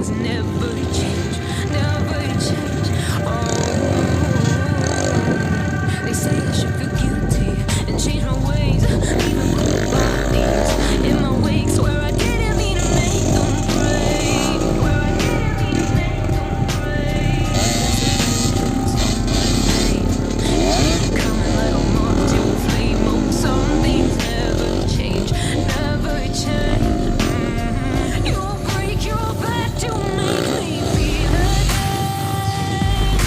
things never change, never change. Oh, they say I should feel guilty and change my ways, even put the bodies in my wake. Swear I didn't mean to make them pray. Swear I didn't mean to make them pray. Coming like a moth to a flame. Oh, some things never change, never change. You'll break your back to make me feel again.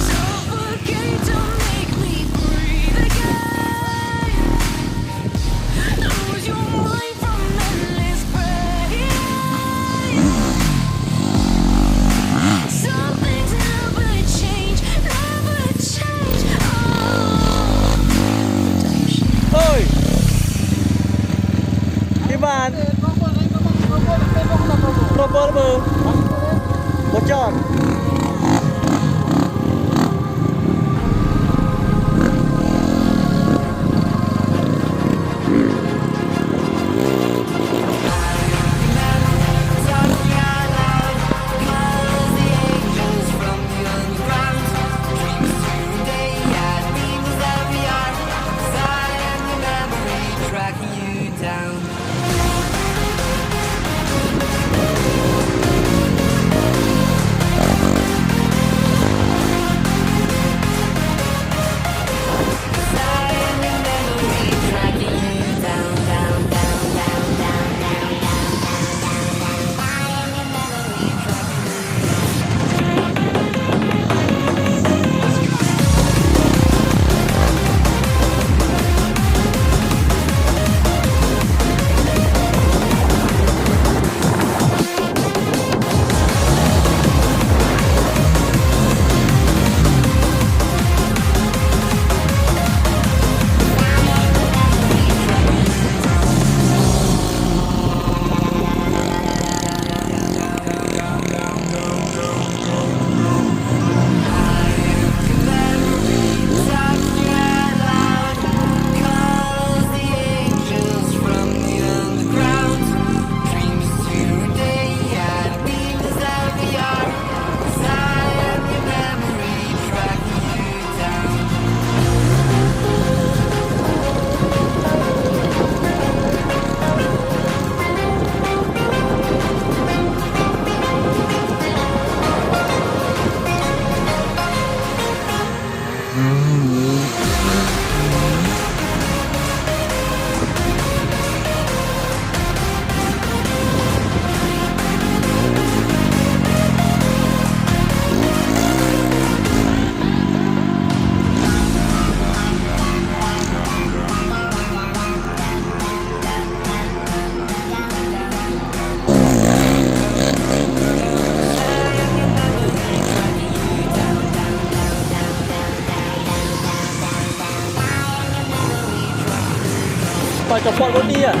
Suffocate to make me breathe again. Lose your mind from endless pain. Some things never change, never change. Oh, เฮ้ยพี่บานรถเบอร์รถจอดปล่อยกับปล่อยรถดีอ่ะ